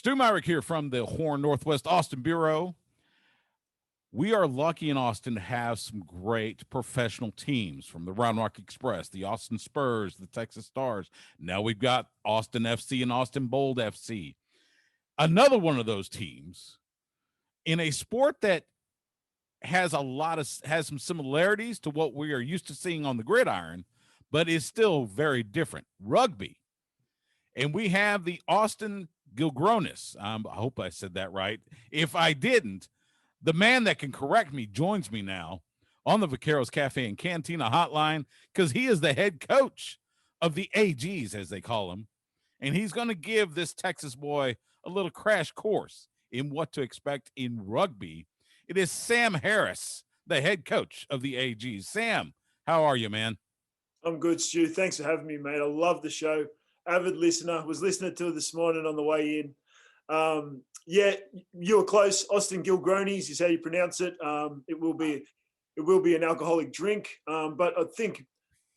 Stu Myrick here from the Horn Northwest Austin Bureau. We are lucky in Austin to have some great professional teams from the Round Rock Express, the Austin Spurs, the Texas Stars. Now we've got Austin FC and Austin Bold FC. Another one of those teams in a sport that has some similarities to what we are used to seeing on the gridiron, but is still very different. Rugby. And we have the Austin Gilgronis. I hope I said that right. If I didn't, the man that can correct me joins me now on the Vaqueros Cafe and Cantina hotline because he is the head coach of the AGs, as they call him. And he's going to give this Texas boy a little crash course in what to expect in rugby. It is Sam Harris, the head coach of the AGs. Sam, how are you, man? I'm good, Stu. Thanks for having me, mate. I love the show. Avid listener. Was listening to it this morning on the way in. Yeah, you were close. Austin Gilgronis is how you pronounce it. It will be an alcoholic drink. But I think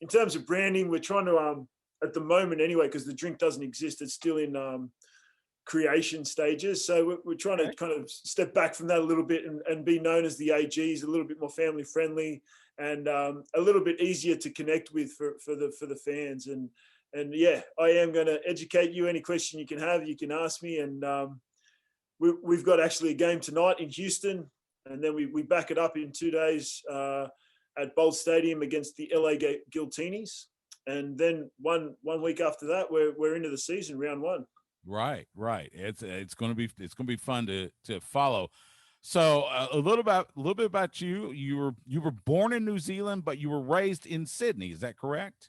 in terms of branding, we're trying to at the moment anyway, because the drink doesn't exist. It's still in creation stages. So we're trying to kind of step back from that a little bit and be known as the AGs, a little bit more family friendly and a little bit easier to connect with for the fans. And yeah, I am going to educate you. Any question you can have, you can ask me. And we've got actually a game tonight in Houston, and then we back it up in 2 days at Bolt Stadium against the LA Guiltinis. And then one week after that, we're into the season, round one. Right. It's going to be fun to follow. So a little bit about you. You were born in New Zealand, but you were raised in Sydney. Is that correct?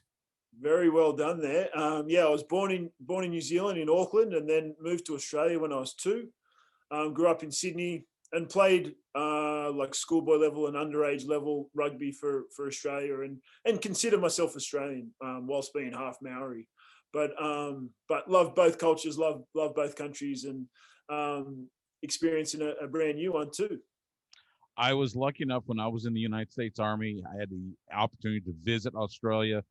Very well done there. Yeah, I was born in New Zealand in Auckland, and then moved to Australia when I was 2. Grew up in Sydney and played like schoolboy level and underage level rugby for Australia, and consider myself Australian whilst being half Maori. But love both cultures, love both countries, and experiencing a brand new one too. I was lucky enough when I was in the United States Army. I had the opportunity to visit Australia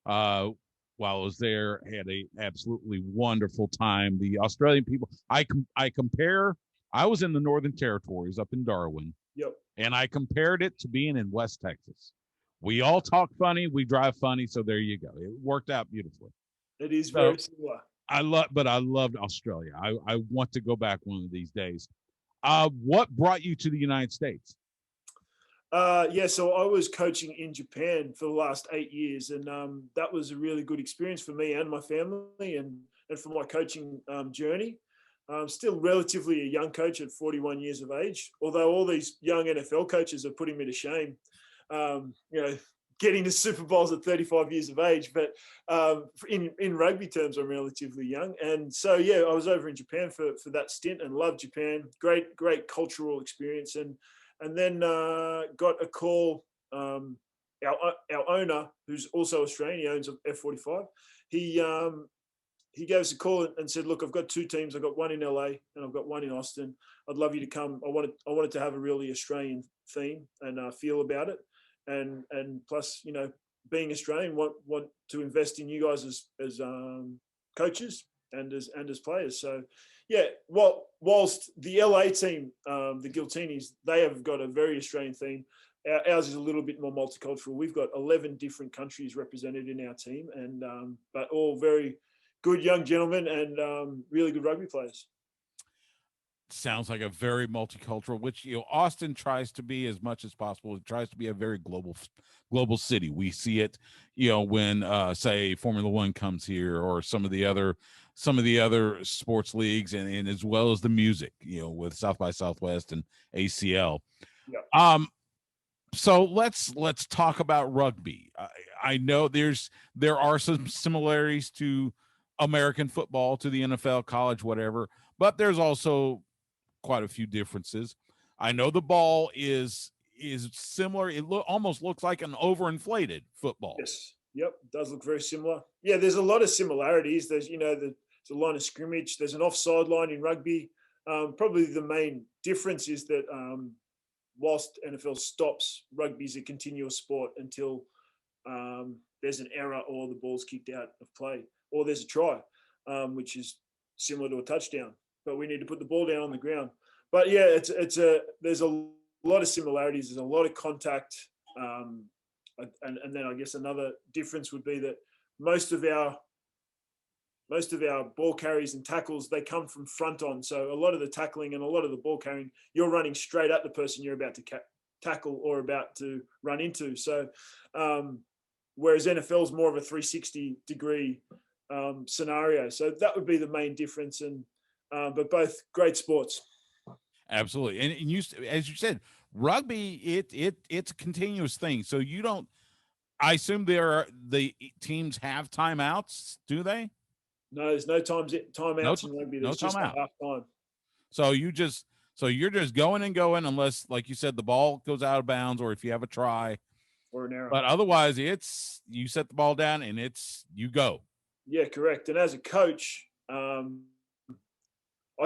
while I was there. I had a absolutely wonderful time. The Australian people, I compare. I was in the Northern Territories up in Darwin. Yep. And I compared it to being in West Texas. We all talk funny, we drive funny, so there you go. It worked out beautifully. It is very similar. I loved Australia. I want to go back one of these days. What brought you to the United States? Yeah, so I was coaching in Japan for the last 8 years, and that was a really good experience for me and my family, and for my coaching journey. I'm still relatively a young coach at 41 years of age, although all these young NFL coaches are putting me to shame. Getting to Super Bowls at 35 years of age, but in rugby terms, I'm relatively young. And so, yeah, I was over in Japan for that stint and loved Japan. Great cultural experience. And then got a call. Our owner, who's also Australian, he owns F45. He gave us a call and said, "Look, I've got 2 teams. I've got one in LA and I've got one in Austin. I'd love you to come. I wanted to have a really Australian theme and feel about it, and plus, being Australian, want to invest in you guys as coaches and as players." So, yeah, whilst the LA team, the Guiltinis, they have got a very Australian theme. Ours is a little bit more multicultural. We've got 11 different countries represented in our team, and but all very good young gentlemen and really good rugby players. Sounds like a very multicultural, which Austin tries to be as much as possible. It tries to be a very global city. We see it, when say Formula One comes here, or some of the other sports leagues, and as well as the music, with South by Southwest and ACL. Yeah. So let's talk about rugby. I know there are some similarities to American football, to the NFL, college, whatever, but there's also quite a few differences. I know the ball is similar. It almost looks like an overinflated football. Yes. Yep. It does look very similar. Yeah, there's a lot of similarities. There's there's a line of scrimmage. There's an offside line in rugby. Probably the main difference is that whilst NFL stops, rugby is a continuous sport until there's an error or the ball's kicked out of play or there's a try, which is similar to a touchdown. but we need to put the ball down on the ground. But yeah, there's a lot of similarities. There's a lot of contact, and then I guess another difference would be that most of our ball carries and tackles, they come from front on. So a lot of the tackling and a lot of the ball carrying, you're running straight at the person you're about to tackle or about to run into. So whereas NFL is more of a 360-degree scenario. So that would be the main difference. And but both great sports. Absolutely. And you, as you said, rugby, it's a continuous thing. So you don't, I assume the teams have timeouts, do they? No, there's no timeouts in rugby. There's just a timeout. half time. So you're just going and going unless, like you said, the ball goes out of bounds or if you have a try or an error. But otherwise, it's you set the ball down and it's you go. Yeah, correct. And as a coach, I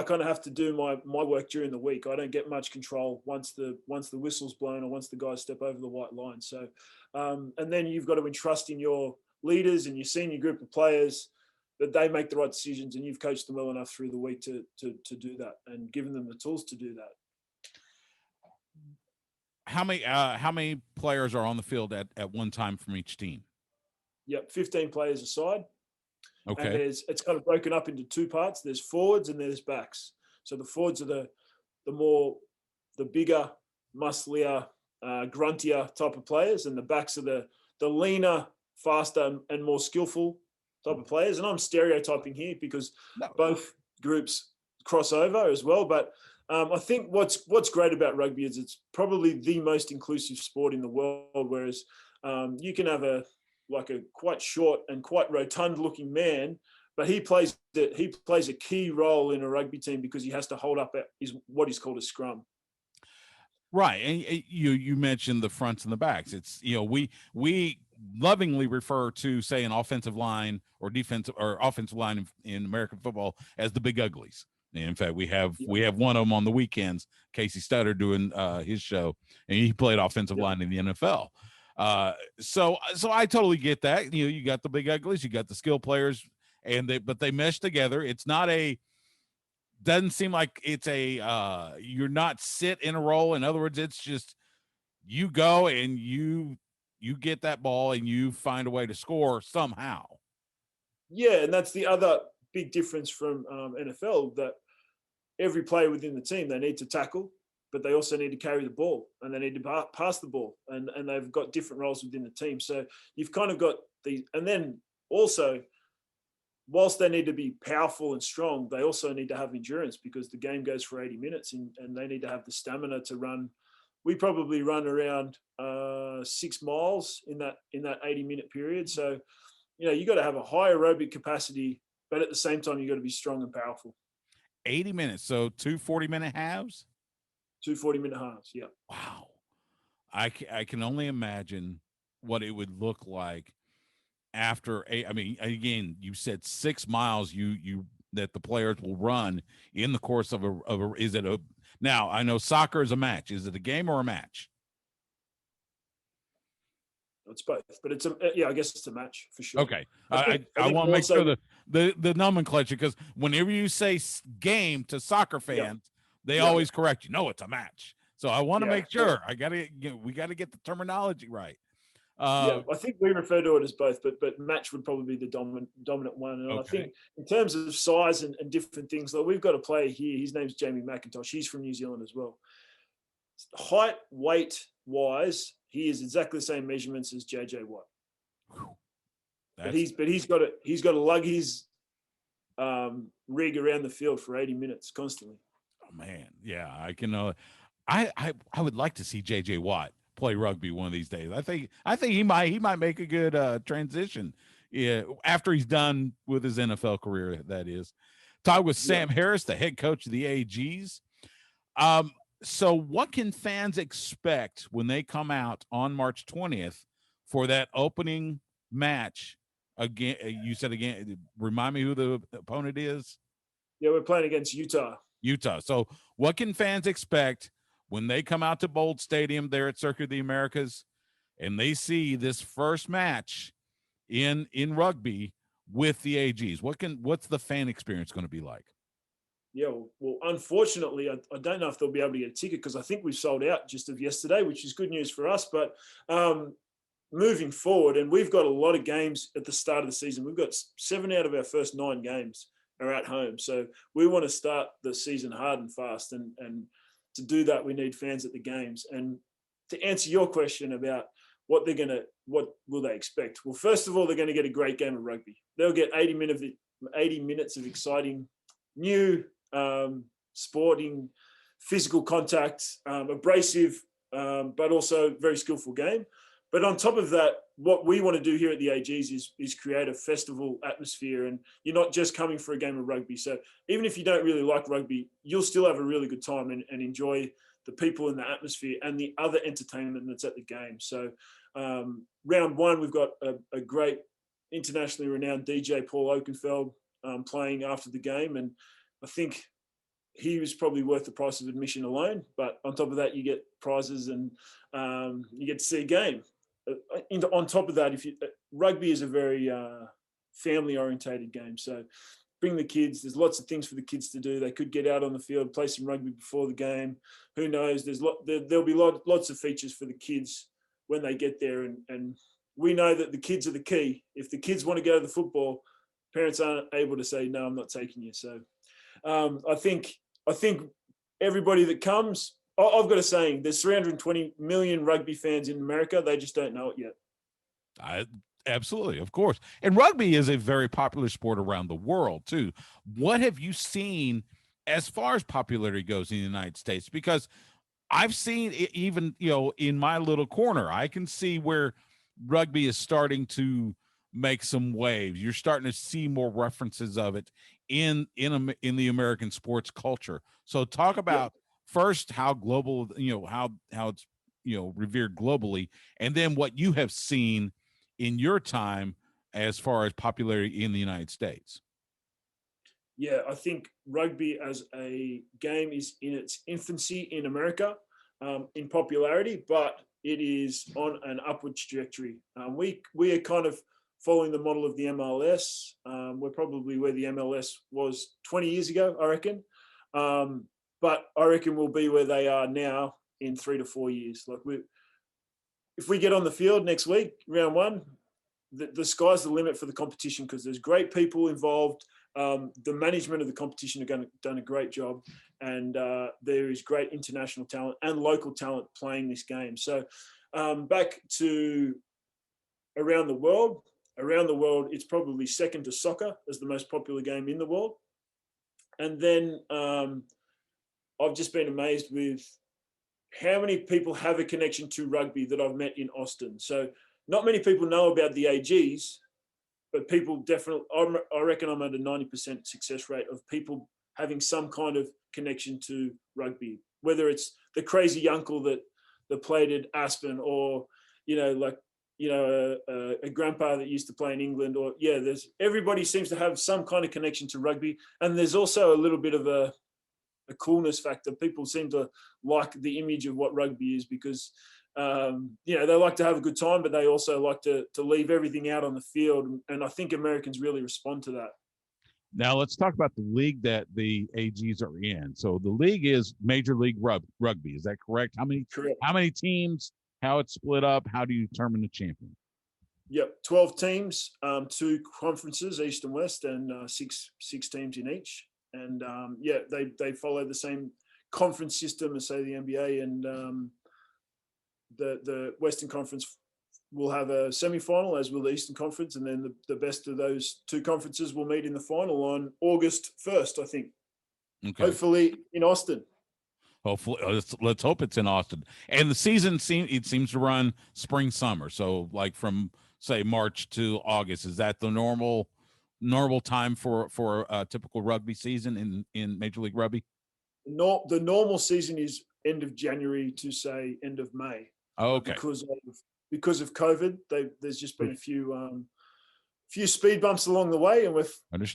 kind of have to do my work during the week. I don't get much control once the whistle's blown or once the guys step over the white line. So, and then you've got to entrust in your leaders and your senior group of players that they make the right decisions, and you've coached them well enough through the week to do that and given them the tools to do that. How many players are on the field at one time from each team? Yep, 15 players aside. Okay. And it's kind of broken up into two parts. There's forwards and there's backs. So the forwards are the bigger, musclier, gruntier type of players, and the backs are the leaner, faster, and more skillful type of players. And I'm stereotyping here because both groups cross over as well. But I think what's great about rugby is it's probably the most inclusive sport in the world. Whereas you can have a quite short and quite rotund looking man, but he plays a key role in a rugby team because he has to hold up what is called a scrum. Right. And you mentioned the fronts and the backs. It's, we lovingly refer to, say, an offensive line or defensive or offensive line in American football as the big uglies. And in fact, we have one of them on the weekends, Casey Stutter, doing his show, and he played offensive line in the NFL. So I totally get that. You got the big uglies, you got the skill players, but they mesh together. It's not doesn't seem like it's you're not sit in a role. In other words, it's just you go and you get that ball and you find a way to score somehow. Yeah, and that's the other big difference from NFL, that every player within the team, they need to tackle, but they also need to carry the ball and they need to pass the ball, and they've got different roles within the team. So you've kind of got these, and then also, whilst they need to be powerful and strong, they also need to have endurance because the game goes for 80 minutes and they need to have the stamina to run. We probably run around 6 miles in that 80-minute period. So, you got to have a high aerobic capacity, but at the same time, you got to be strong and powerful. 80 minutes. So 2 40-minute halves? 2 40-minute halves. Yeah. Wow. I can only imagine what it would look like after again, you said 6 miles that the players will run in the course of now I know soccer is a match. Is it a game or a match? It's both, but I guess it's a match for sure. Okay. I want to make sure the nomenclature, because whenever you say game to soccer fans, they always correct you. No, it's a match. So I want to make sure we got to get the terminology right. I think we refer to it as both, but match would probably be the dominant one. And I think in terms of size and different things, like we've got a player here. His name's Jamie McIntosh. He's from New Zealand as well. Height, weight wise, he is exactly the same measurements as JJ Watt. But he's got to lug his rig around the field for 80 minutes constantly. Oh man, yeah, I can. I would like to see JJ Watt play rugby one of these days. I think he might make a good transition. Yeah, after he's done with his NFL career, that is. Talk with Sam Harris, the head coach of the AGs. So what can fans expect when they come out on March 20th for that opening match? Again, you said again, remind me who the opponent is. Yeah, we're playing against Utah. So what can fans expect when they come out to Bold Stadium there at Circuit of the Americas and they see this first match in rugby with the AGs? What's the fan experience going to be like? Yeah, well, unfortunately, I don't know if they'll be able to get a ticket because I think we've sold out just of yesterday, which is good news for us. But moving forward, and we've got a lot of games at the start of the season. We've got 7 out of our first 9 games are at home. So we want to start the season hard and fast. And to do that, we need fans at the games. And to answer your question about what will they expect? Well, first of all, they're going to get a great game of rugby. They'll get 80 minutes of exciting, new, sporting, physical contact, abrasive, but also very skillful game. But on top of that, what we want to do here at the AGs is create a festival atmosphere, and you're not just coming for a game of rugby. So even if you don't really like rugby, you'll still have a really good time and enjoy the people in the atmosphere and the other entertainment that's at the game. So round one, we've got a great internationally renowned DJ, Paul Oakenfeld, playing after the game, and I think he was probably worth the price of admission alone. But on top of that, you get prizes and you get to see a game. On top of that, rugby is a very family-orientated game, so bring the kids. There's lots of things for the kids to do. They could get out on the field, play some rugby before the game. Who knows? There'll be lots of features for the kids when they get there, and we know that the kids are the key. If the kids want to go to the football, parents aren't able to say, no, I'm not taking you. So I think everybody that comes, I've got a saying, there's 320 million rugby fans in America. They just don't know it yet. Absolutely, of course. And rugby is a very popular sport around the world too. What have you seen as far as popularity goes in the United States? Because I've seen it even, in my little corner, I can see where rugby is starting to make some waves. You're starting to see more references of it in the American sports culture. So talk about first how global, how it's, revered globally, and then what you have seen in your time as far as popularity in the United States. Yeah, I think rugby as a game is in its infancy in America in popularity, but it is on an upward trajectory. We are kind of following the model of the MLS. We're probably where the MLS was 20 years ago, I reckon. But I reckon we'll be where they are now in 3 to 4 years. If we get on the field next week, round one, the sky's the limit for the competition because there's great people involved. The management of the competition have done a great job, and there is great international talent and local talent playing this game. So back to around the world, it's probably second to soccer as the most popular game in the world. And then I've just been amazed with how many people have a connection to rugby that I've met in Austin. So not many people know about the AGs, but people definitely, I reckon I'm at a 90% success rate of people having some kind of connection to rugby, whether it's the crazy uncle that played at Aspen, or, a grandpa that used to play in England, or everybody seems to have some kind of connection to rugby. And there's also a little bit of a coolness factor. People seem to like the image of what rugby is because, they like to have a good time, but they also like to leave everything out on the field. And I think Americans really respond to that. Now let's talk about the league that the AGs are in. So the league is Major League Rugby. Is that correct? Correct. How many teams? How it's split up? How do you determine the champion? Yep, 12 teams, 2 conferences, East and West, and six teams in each. And they follow the same conference system as, say, the NBA, and the Western Conference will have a semi-final, as will the Eastern Conference, and then the best of those 2 conferences will meet in the final on August 1st, I think. Okay. Hopefully in Austin. Hopefully, let's hope it's in Austin. And the season seems to run spring summer, so like from say March to August. Is that the normal time for a typical rugby season in Major League Rugby? No, the normal season is end of January to say end of May. Oh, okay. Because of COVID, there's just been a few speed bumps along the way, and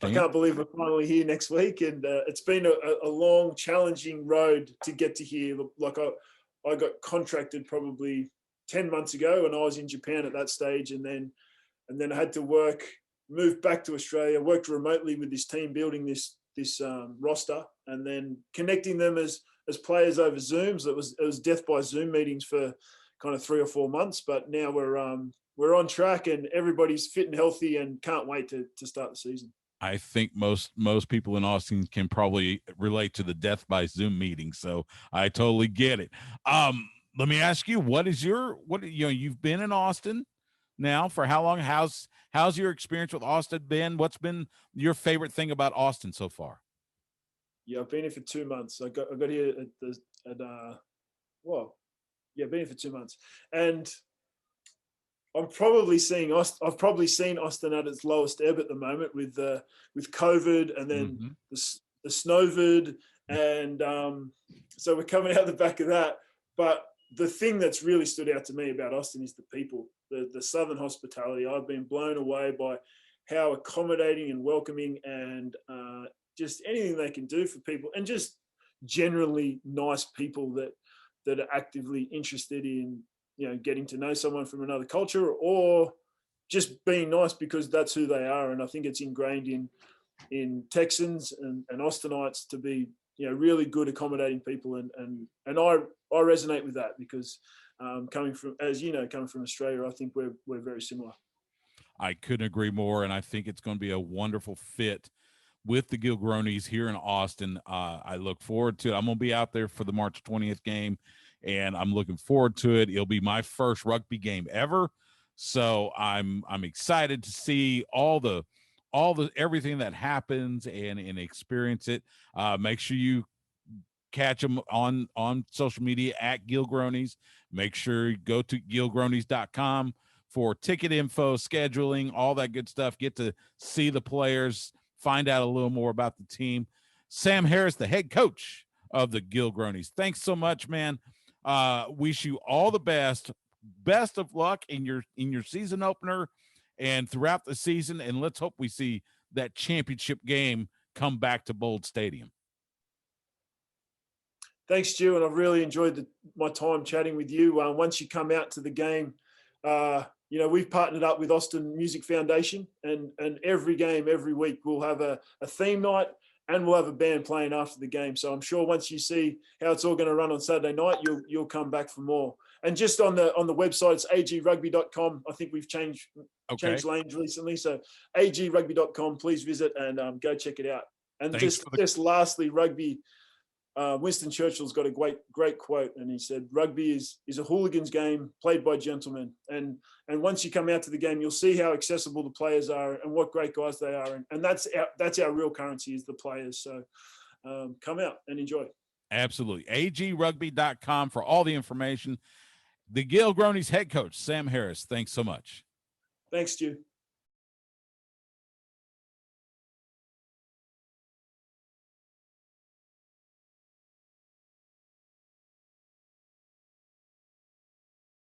I can't believe we're finally here next week. And it's been a long, challenging road to get to here. Like I got contracted probably 10 months ago, and I was in Japan at that stage, and then I had to move back to Australia, worked remotely with this team building this roster, and then connecting them as players over Zooms. It was death by Zoom meetings for kind of 3 or 4 months, but now we're on track and everybody's fit and healthy and can't wait to start the season. I think most people in Austin can probably relate to the death by Zoom meeting, so I totally get it. Let me ask you, you've been in Austin now for how long? How's your experience with Austin been? What's been your favorite thing about Austin so far? Yeah, I've been here for 2 months. I got here I've been here for 2 months, and I've probably seen Austin at its lowest ebb at the moment with COVID and then the snowvid, and so we're coming out the back of that. But the thing that's really stood out to me about Austin is the people, the Southern hospitality. I've been blown away by how accommodating and welcoming and just anything they can do for people, and just generally nice people that are actively interested in getting to know someone from another culture, or just being nice because that's who they are. And I think it's ingrained in Texans and Austinites to be really good, accommodating people, and I resonate with that because coming from Australia, I think we're very similar. I couldn't agree more, and I think it's going to be a wonderful fit with the Gilgronis here in Austin. I look forward to it. I'm going to be out there for the March 20th game, and I'm looking forward to it. It'll be my first rugby game ever, so I'm excited to see all the everything that happens and experience it. Make sure you catch them on social media at Gilgronis. Make sure you go to gilgronis.com for ticket info, scheduling, all that good stuff. Get to see the players, find out a little more about the team. Sam Harris, the head coach of the Gilgronis. Thanks so much, man. Wish you all the best. Best of luck in your season opener and throughout the season. And let's hope we see that championship game come back to Bold Stadium. Thanks, Stu, and I've really enjoyed my time chatting with you. Once you come out to the game, we've partnered up with Austin Music Foundation, and every game, every week, we'll have a theme night and we'll have a band playing after the game. So I'm sure once you see how it's all going to run on Saturday night, you'll come back for more. And just on the website, it's agrugby.com. I think we've changed lanes recently. So agrugby.com, please visit and go check it out. And just lastly, rugby. Winston Churchill's got a great quote, and he said, "Rugby is a hooligan's game played by gentlemen." And once you come out to the game, you'll see how accessible the players are and what great guys they are. And that's our real currency, is the players. So come out and enjoy. Absolutely. agrugby.com for all the information. The Gilgronis head coach, Sam Harris, thanks so much. Thanks, Stu.